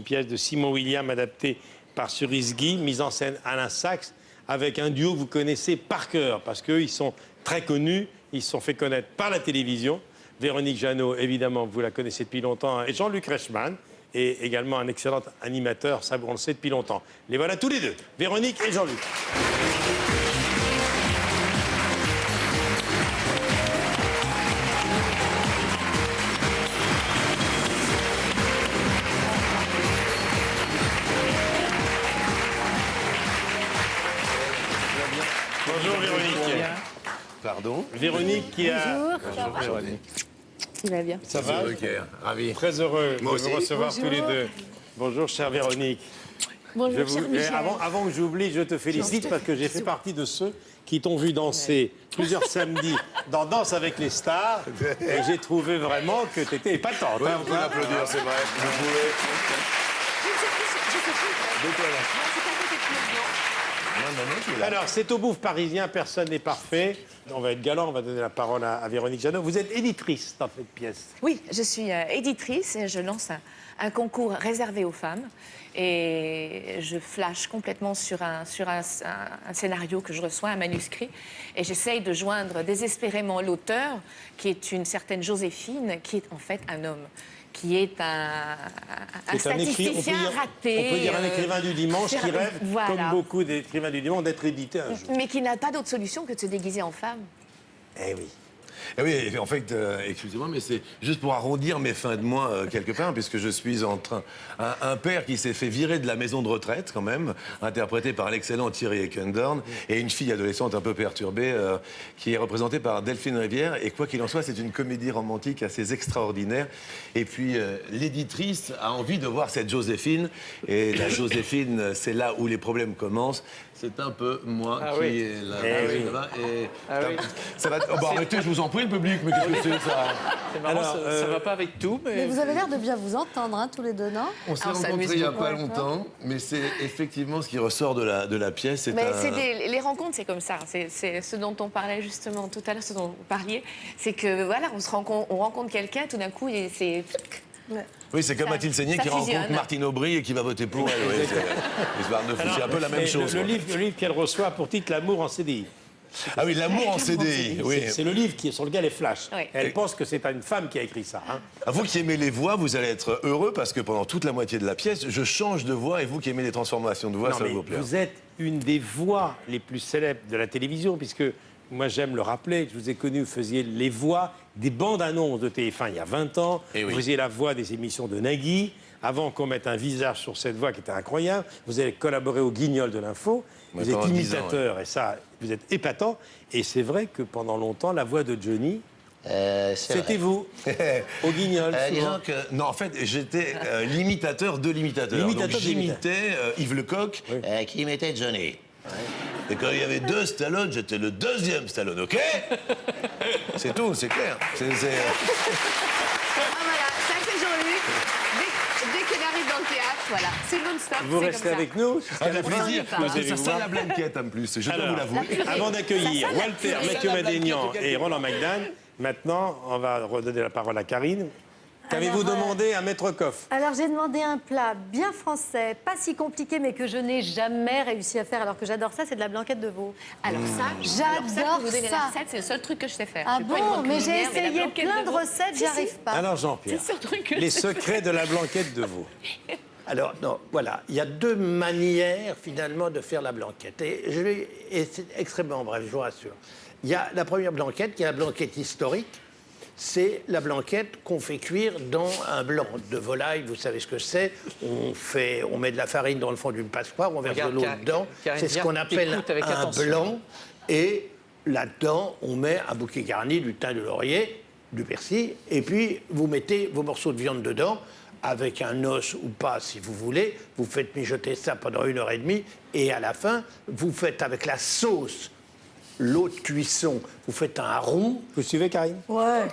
Une pièce de Simon William adaptée par Cerise Guy, mise en scène Alain Sachs, avec un duo que vous connaissez par cœur, parce qu'ils sont très connus, ils se sont fait connaître par la télévision. Véronique Jeannot, évidemment, vous la connaissez depuis longtemps, et Jean-Luc Reichmann, et également un excellent animateur, ça on le sait depuis longtemps. Les voilà tous les deux, Véronique et Jean-Luc. Bonjour Véronique. Pardon? Véronique qui a... Bonjour, Véronique. il va bien. Ça va? Ravi. Très heureux Moi de aussi. vous recevoir Bonjour. tous les deux. Bonjour chère Véronique. Bonjour, cher Michel. Avant que j'oublie, je te félicite parce que j'ai fait partie de ceux qui t'ont vu danser plusieurs samedis dans Danse avec les stars. Et j'ai trouvé vraiment que tu étais épatante. Oui, hein, on peut l'applaudir, c'est vrai. Vous pouvez. De quoi, là? Non, tu l'as. Alors, c'est au Bouffe parisien, personne n'est parfait. On va être galant, on va donner la parole à Véronique Jeannot. Vous êtes éditrice dans cette pièce. Oui, je suis éditrice et je lance un concours réservé aux femmes. Et je flash complètement sur un scénario que je reçois, un manuscrit. Et j'essaye de joindre désespérément l'auteur, qui est une certaine Joséphine, qui est en fait un homme, qui est un statisticien raté. On peut dire un écrivain du dimanche qui rêve, voilà, comme beaucoup d'écrivains du dimanche, d'être édité un jour. mais qui n'a pas d'autre solution que de se déguiser en femme. Eh oui. Eh oui, en fait, excusez-moi, mais c'est juste pour arrondir mes fins de mois quelque part, puisque je suis en train... Un père qui s'est fait virer de la maison de retraite, quand même, interprété par l'excellent Thierry Eckendorn, et une fille adolescente un peu perturbée, qui est représentée par Delphine Rivière. Et quoi qu'il en soit, c'est une comédie romantique assez extraordinaire. Et puis, l'éditrice a envie de voir cette Joséphine. Et la Joséphine, c'est là où les problèmes commencent. C'est un peu moi qui est là. Ça va... Oh, bah, arrêtez, je vous en prie, le public, mais qu'est-ce que c'est, ça? C'est marrant, Alors, ça va pas avec tout, Mais vous avez l'air de bien vous entendre, hein, tous les deux, non? On s'est Ah, on s'amuse rencontrés il n'y a beaucoup. pas longtemps, mais c'est effectivement ce qui ressort de la pièce. Mais les rencontres, c'est comme ça. C'est ce dont on parlait justement tout à l'heure, ce dont vous parliez. C'est que voilà, on rencontre quelqu'un, tout d'un coup, et c'est... Oui, c'est comme ça- Mathilde Seigné ça qui rencontre fusionne. Martine Aubry et qui va voter pour elle. Oui, c'est un peu la même Mais chose. Le quoi. livre qu'elle reçoit a pour titre L'amour en CDI. Ah oui, l'amour en CDI. Oui. C'est le livre sur lequel elle flash. Oui. Elle pense que c'est une femme qui a écrit ça. Hein. À vous qui aimez les voix, vous allez être heureux parce que pendant toute la moitié de la pièce, je change de voix et vous qui aimez les transformations de voix, Non, ça va mais vous plaire. vous êtes une des voix les plus célèbres de la télévision, puisque moi j'aime le rappeler, que je vous ai connu, vous faisiez les voix des bandes annonces de TF1 il y a 20 ans. Eh oui. Vous faisiez la voix des émissions de Nagui. Avant qu'on mette un visage sur cette voix qui était incroyable, vous avez collaboré au Guignol de l'info. Ouais, Vous êtes pendant 10 ans, imitateur, et ça, vous êtes épatant. Et c'est vrai que pendant longtemps, la voix de Johnny, c'était vous, au Guignol. souvent. Disons que, non, en fait, j'étais l'imitateur de l'imitateur. L'imitateur Donc, de l'imitateur. j'imitais Yves Lecoq, qui imitait Johnny. Et quand il y avait deux Stallone, j'étais le deuxième Stallone, OK? C'est tout, c'est clair. Ah voilà, ça c'est Jean-Luc. Dès qu'il arrive dans le théâtre, voilà, c'est non-stop. Vous c'est restez comme ça. avec nous jusqu'à la Avec fin. plaisir, pas. parce que Vous ça allez sent voir. la blanquette en plus, je dois Alors, vous l'avouer. avant d'accueillir Ça sent la Walter, purée. Mathieu Ça sent la Madénian blanquette, et Roland McDan, maintenant, on va redonner la parole à Karine. Qu'avez-vous Alors, demandé à Maître Coff? Alors, j'ai demandé un plat bien français, pas si compliqué, mais que je n'ai jamais réussi à faire, alors que j'adore ça, c'est de la blanquette de veau. Alors ça, J'adore pour vous donner ça. la recette, c'est le seul truc que je sais faire. Ah Je suis pas une bon? grande Mais j'ai cuisinière, la essayé blanquette plein de veau- recettes, j'y arrive pas. Alors Jean-Pierre, C'est le truc que les je sais secrets de la blanquette de veau. Alors, non, voilà, il y a deux manières finalement de faire la blanquette. Et c'est extrêmement bref, je vous rassure. Il y a la première blanquette, qui est la blanquette historique. C'est la blanquette qu'on fait cuire dans un blanc de volaille. Vous savez ce que c'est. On met de la farine dans le fond d'une passoire, on verse Regarde, de l'eau dedans. Karine, C'est ce viens, qu'on appelle écoute avec un attention. blanc. Et là-dedans, on met un bouquet garni, du thym, de laurier, du persil. Et puis, vous mettez vos morceaux de viande dedans, avec un os ou pas, si vous voulez. Vous faites mijoter ça pendant 1h30. Et à la fin, vous faites avec la sauce, l'eau de cuisson, vous faites un roux. Vous suivez, Karine? Ouais.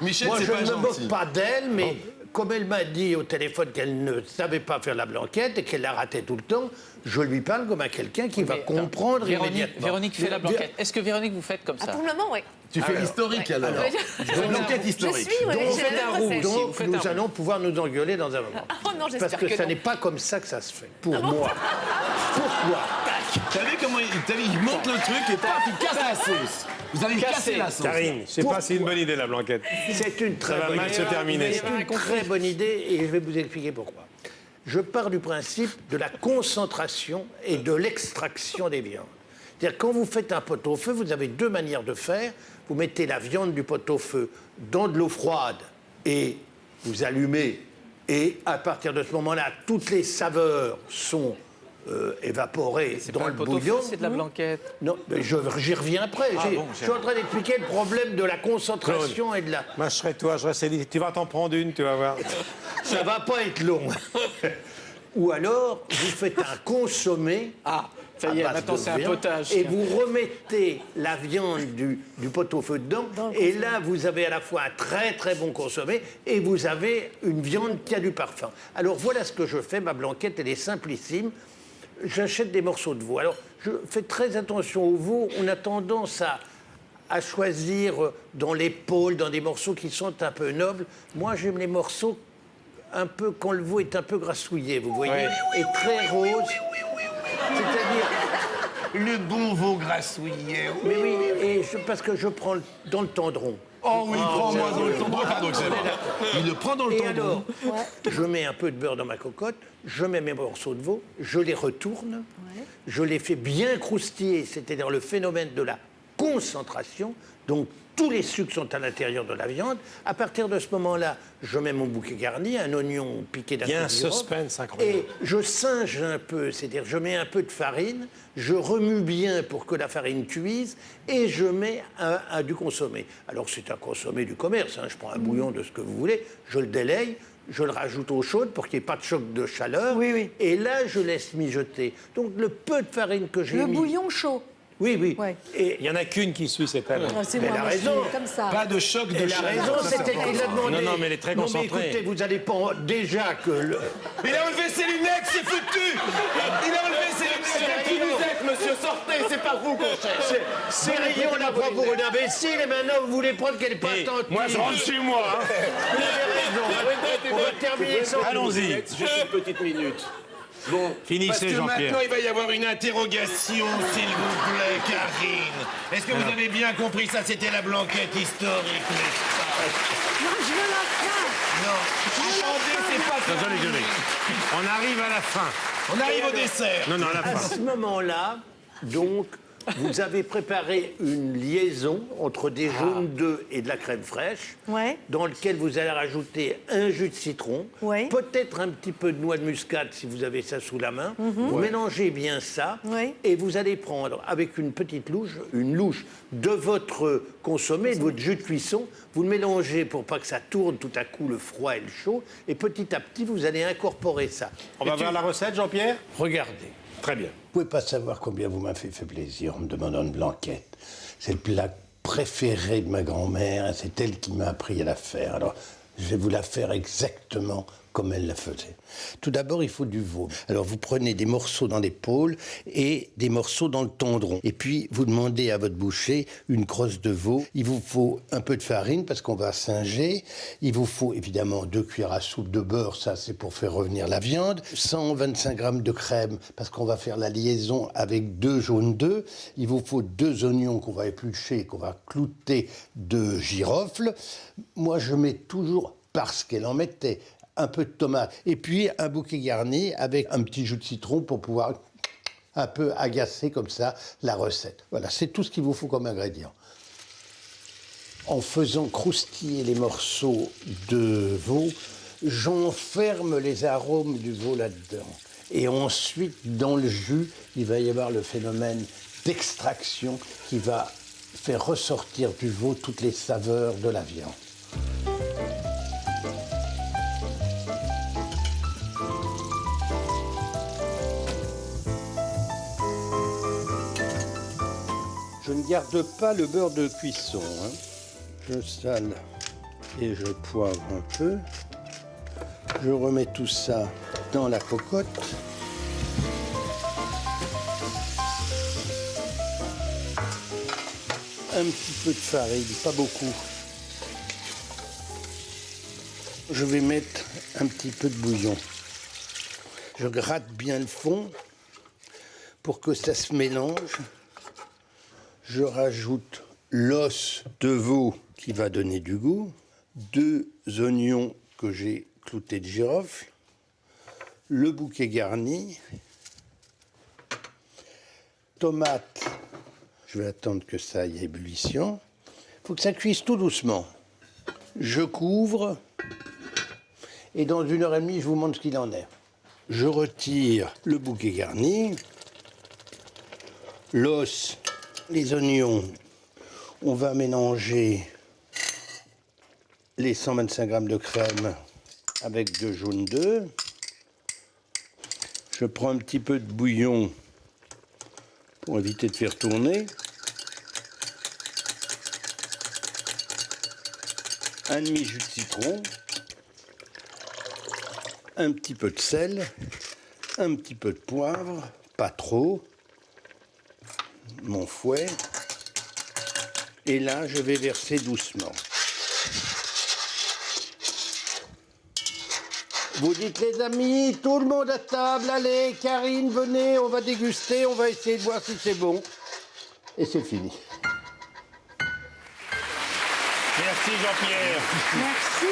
Michel, Moi, c'est je pas ne me gentil. moque pas d'elle, mais comme elle m'a dit au téléphone qu'elle ne savait pas faire la blanquette et qu'elle la ratait tout le temps, je lui parle comme à quelqu'un qui va comprendre immédiatement. Véronique fait la blanquette. Est-ce que Véronique, vous faites comme Ah, ça? pour le moment, oui. Tu fais l'historique ouais. alors. Une enquête historique. Je suis, oui, Donc, j'ai la même recette. vous Donc faites un nous roux. allons pouvoir nous engueuler dans un moment. Oh non, j'espère Parce que que ça non. n'est pas comme ça que ça se fait. Pour moi. Pourquoi T'as vu comment il monte le truc et paf, il casse la sauce. Vous allez casser la sauce. Karine, je sais pas si c'est une bonne idée, la blanquette. C'est une très Ça va bonne mal idée. se terminer, C'est ça. une très bonne idée et je vais vous expliquer pourquoi. Je pars du principe de la concentration et de l'extraction des viandes. C'est-à-dire quand vous faites un pot-au-feu, vous avez deux manières de faire. Vous mettez la viande du pot-au-feu dans de l'eau froide et vous allumez. Et à partir de ce moment-là, toutes les saveurs sont évaporées C'est dans pas le un pot-au-feu, bouillon. c'est de la blanquette. Non, mais j'y reviens après. Ah bon, Je suis en train d'expliquer le problème de la concentration et de la... Moi, je serais toi, je serais Céline. Tu vas t'en prendre une, tu vas voir. Ça va pas être long. Ou alors, vous faites un consommé. Ah, ça y à est, base maintenant de c'est un viande, potage. Et vous remettez la viande du pot-au-feu dedans. Et là, vous avez à la fois un très très bon consommé et vous avez une viande qui a du parfum. Alors voilà ce que je fais. Ma blanquette, elle est simplissime. J'achète des morceaux de veau. Alors, je fais très attention au veau. On a tendance à choisir dans l'épaule, dans des morceaux qui sont un peu nobles. Moi, j'aime les morceaux un peu quand le veau est un peu grassouillé, vous voyez, et très rose. C'est-à-dire, Le bon veau grassouillet. mais oui, et parce que je prends dans le tendron. Oh oui, prends-moi dans le tendron. Pardon, excusez-moi. Il le prend dans le Et tendron. alors, je mets un peu de beurre dans ma cocotte, je mets mes morceaux de veau, je les retourne, je les fais bien croustiller, c'est-à-dire le phénomène de la concentration. Donc, tous les sucres sont à l'intérieur de la viande. À partir de ce moment-là, je mets mon bouquet garni, un oignon piqué d'un Il y a peu un de girofle, suspense incroyable. Et je singe un peu, c'est-à-dire je mets un peu de farine, je remue bien pour que la farine cuise et je mets du consommé. Alors c'est un consommé du commerce, hein, je prends un bouillon de ce que vous voulez, je le délaye, je le rajoute au chaud pour qu'il n'y ait pas de choc de chaleur. Oui, oui. Et là, je laisse mijoter. Donc le peu de farine que j'ai Le mis... bouillon chaud. Oui, oui. Ouais. Et Il n'y en a qu'une qui suit cette année. Ah, c'est Mais moi, elle a moi, je suis raison. comme ça. Pas de choc de elle a chaleur. raison, c'était qu'il a demandé. Non, non, mais elle est très Non, concentrée. mais écoutez, vous n'allez pas déjà que... Il a enlevé ses lunettes, c'est foutu. Il a enlevé ses lunettes. Qui vous êtes, monsieur? Sortez, c'est pas vous qu'on cherche. C'est Rayon, on la prend pour une imbécile et maintenant vous voulez prendre qu'elle est pas Et attentive. moi, je rentre chez moi. Hein. Vous avez raison. On va terminer sans... Allons-y. Juste une petite minute. Bon, Finissez, parce que Jean-Pierre. maintenant, il va y avoir une interrogation, s'il vous plaît, Karine. Est-ce que vous avez bien compris ça? C'était la blanquette historique, n'est-ce pas? Non, je veux la fin. Non. Attendez, c'est pas Désolé, terminé. désolé. On arrive à la fin. On arrive au dessert. Non, non, à la À fin. ce moment-là, donc, vous avez préparé une liaison entre des jaunes d'œufs et de la crème fraîche, Ouais. dans lequel vous allez rajouter un jus de citron, Ouais. peut-être un petit peu de noix de muscade si vous avez ça sous la main. Vous mélangez bien ça Ouais. et vous allez prendre avec une petite louche, une louche de votre consommé, de votre jus de cuisson. Vous le mélangez pour pas que ça tourne tout à coup le froid et le chaud. Et petit à petit, vous allez incorporer ça. On va voir la recette, Jean-Pierre? Regardez. Très bien. Vous pouvez pas savoir combien vous m'avez fait plaisir en me demandant une blanquette. C'est le plat préféré de ma grand-mère et c'est elle qui m'a appris à la faire. Alors, je vais vous la faire exactement comme elle la faisait. Tout d'abord, il faut du veau. Alors, vous prenez des morceaux dans l'épaule et des morceaux dans le tendron. Et puis, vous demandez à votre boucher une crosse de veau. Il vous faut un peu de farine parce qu'on va singer. Il vous faut évidemment 2 cuillères à soupe de beurre, ça c'est pour faire revenir la viande. 125 grammes de crème parce qu'on va faire la liaison avec 2 jaunes d'œufs. Il vous faut 2 oignons qu'on va éplucher, qu'on va clouter de girofle. Moi, je mets toujours, parce qu'elle en mettait, un peu de tomate. Et puis, un bouquet garni avec un petit jus de citron pour pouvoir un peu agacer comme ça la recette. Voilà, c'est tout ce qu'il vous faut comme ingrédient. En faisant croustiller les morceaux de veau, j'enferme les arômes du veau là-dedans. Et ensuite, dans le jus, il va y avoir le phénomène d'extraction qui va faire ressortir du veau toutes les saveurs de la viande. Je ne garde pas le beurre de cuisson. Je sale et je poivre un peu. Je remets tout ça dans la cocotte. Un petit peu de farine, pas beaucoup. Je vais mettre un petit peu de bouillon. Je gratte bien le fond pour que ça se mélange. Je rajoute l'os de veau qui va donner du goût, 2 oignons que j'ai cloutés de girofle, le bouquet garni, tomates. Je vais attendre que ça aille à ébullition. Il faut que ça cuise tout doucement. Je couvre et dans 1h30, je vous montre ce qu'il en est. Je retire le bouquet garni, l'os, les oignons. On va mélanger les 125 g de crème avec 2 jaunes d'œufs. Je prends un petit peu de bouillon pour éviter de faire tourner. Un demi-jus de citron. Un petit peu de sel. Un petit peu de poivre. Pas trop. Mon fouet. Et là, je vais verser doucement. Vous dites les amis, tout le monde à table, allez, Karine, venez, on va déguster, on va essayer de voir si c'est bon. Et c'est fini. Merci Jean-Pierre. Merci.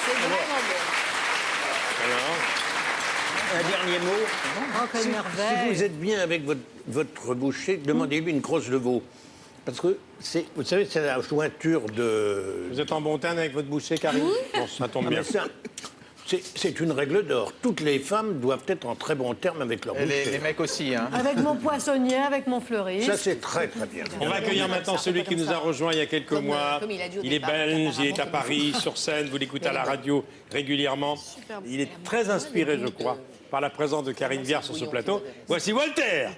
C'est vraiment bon. Alors, Un dernier mot. Oh, quelle Si merveille. vous êtes bien avec votre boucher, demandez-lui une crosse de veau. Parce que, vous savez, c'est la jointure de... vous êtes en bon terme avec votre boucher, Karine? Bon, ça tombe Ah, bien. mais ça, c'est une règle d'or. Toutes les femmes doivent être en très bon terme avec leur Et boucher. les mecs aussi, hein. Avec mon poissonnier, avec mon fleuriste. Ça, c'est très, très bien. On va accueillir maintenant celui qui nous a rejoint il y a quelques Comme, mois. comme il a dit au Il est départ, belge, il est à apparemment, Paris, sur scène, vous l'écoutez à la radio régulièrement. Il est très inspiré, je crois, par la présence de Karine Viard sur ce plateau. Voici Walter.